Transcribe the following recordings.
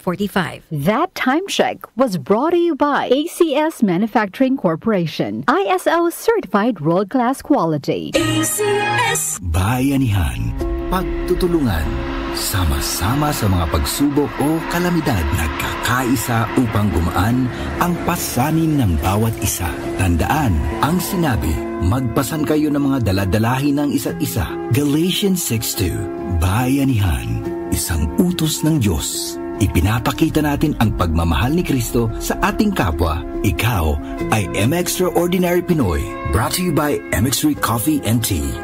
45. That time check was brought to you by ACS Manufacturing Corporation. ISO certified world-class quality. ACS. Bayanihan, pagtutulungan, sama-sama sa mga pagsubok o kalamidad, nagkakaisa upang gumaan ang pasanin ng bawat isa. Tandaan ang sinabi, magpasan kayo ng mga daladalahin ng isa't isa. Galatians 6:2. Bayanihan, isang utos ng Diyos. Ipinapakita natin ang pagmamahal ni Kristo sa ating kapwa. Ikaw ay M-Extraordinary Pinoy. Brought to you by MX3 Coffee and Tea.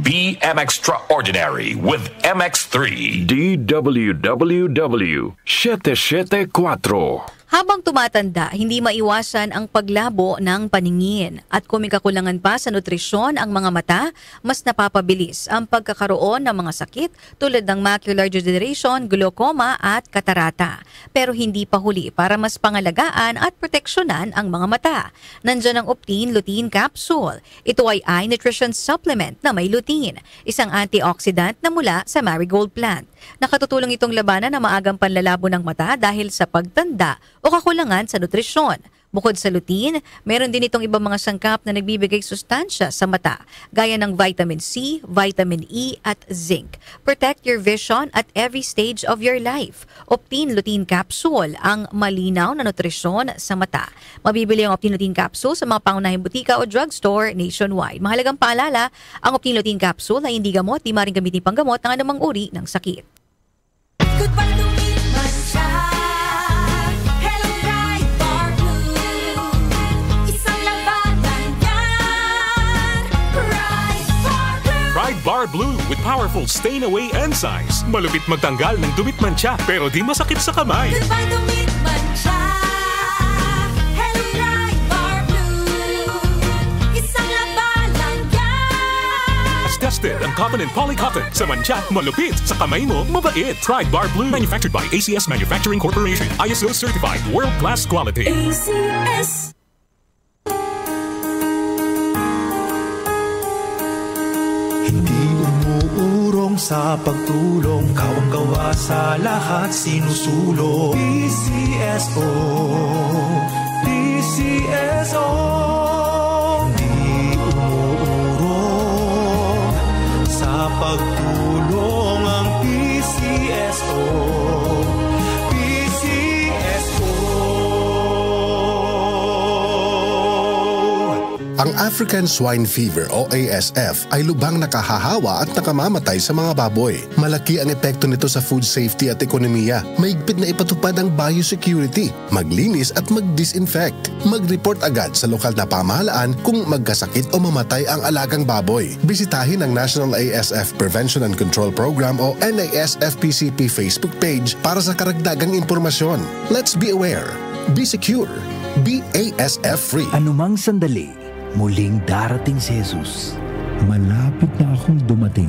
Be M-Extraordinary with MX3. DWWW 774. Habang tumatanda, hindi maiwasan ang paglabo ng paningin. At kung may kakulangan pa sa nutrisyon ang mga mata, mas napapabilis ang pagkakaroon ng mga sakit tulad ng macular degeneration, glaucoma at katarata. Pero hindi pa huli para mas pangalagaan at proteksyonan ang mga mata. Nandiyan ang Optine Lutein Capsule. Ito ay eye nutrition supplement na may lutein, isang antioxidant na mula sa marigold plant. Nakatutulong itong labanan ang maagang panlalabo ng mata dahil sa pagtanda o kakulangan sa nutrisyon. Bukod sa lutein, meron din itong ibang mga sangkap na nagbibigay sustansya sa mata, gaya ng vitamin C, vitamin E at zinc. Protect your vision at every stage of your life. Optine Lutein Capsule, ang malinaw na nutrisyon sa mata. Mabibili ang Optine Lutein Capsule sa mga pangunahing butika o drugstore nationwide. Mahalagang paalala, ang Optine Lutein Capsule ay hindi gamot, di maaaring gamitin panggamot ng anumang uri ng sakit. Goodbye to me, Masya. Hello, Pride Bar Blue. Isang labanan yan. Pride Bar Blue. Pride Bar Blue with powerful stain-away enzymes. Malupit magtanggal ng dumit mancha pero di masakit sa kamay. Goodbye to me, Masya. Hello, Pride Bar Blue. Isang labanan yan. As tested ang cotton and polycotton. Sa mancha, malupit. Sa kamay mo, mabait. Pride Bar Blue. Manufactured by ACS Manufacturing Corporation. ISO certified world-class quality. ACS. Hindi umuurong sa pagtulong, kawang gawa sa lahat sinusulong. PCSO, PCSO. Hindi umuurong sa pagtulong ang PCSO, PCSO. Ang African Swine Fever o ASF ay lubhang nakahahawa at nakamamatay sa mga baboy. Malaki ang epekto nito sa food safety at ekonomiya. Mahigpit na ipatupad ang biosecurity, maglinis at mag-disinfect. Mag-report agad sa lokal na pamahalaan kung magkasakit o mamatay ang alagang baboy. Bisitahin ang National ASF Prevention and Control Program o NASFPCP Facebook page para sa karagdagang impormasyon. Let's be aware, be secure, be ASF free. Anumang sandali, muling darating si Jesus. Malapit na akong dumating.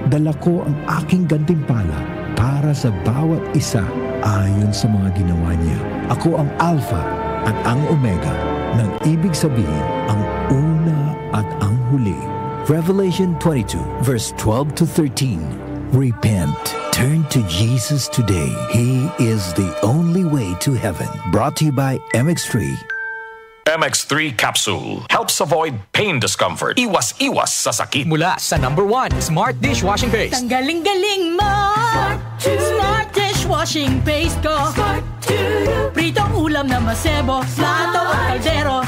Dala ko ang aking gantimpala para sa bawat isa ayon sa mga ginawa niya. Ako ang Alpha at ang Omega, nang ibig sabihin ang una at ang huli. Revelation 22 verse 12 to 13. Repent. Turn to Jesus today. He is the only way to heaven. Brought to you by MX3. MX3 Capsule helps avoid pain discomfort. Iwas-iwas sa sakit. Mula sa #1 Smart Dishwashing Paste. Tanggaling-galing mo. Smart dishwashing paste ko. Pritong ulam na masebo, plato at kaldero.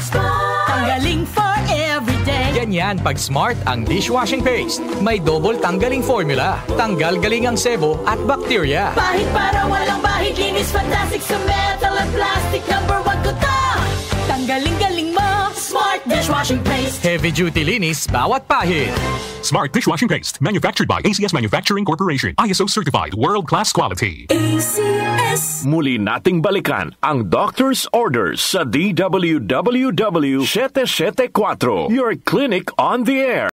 Tanggaling for everyday. Ganyan pag Smart ang dishwashing paste. May double tanggaling formula. Tanggal galing ang sebo at bakterya. Bahid para walang bahid, linis fantastic sa metal at plastic. #1 ko to. Tanggaling-galing mo. Smart dishwashing paste. Heavy duty linis bawat pahid. Smart Dishwashing Paste. Manufactured by ACS Manufacturing Corporation. ISO certified world-class quality. ACS. Muli nating balikan ang doctor's orders sa DWWW 774. Your clinic on the air.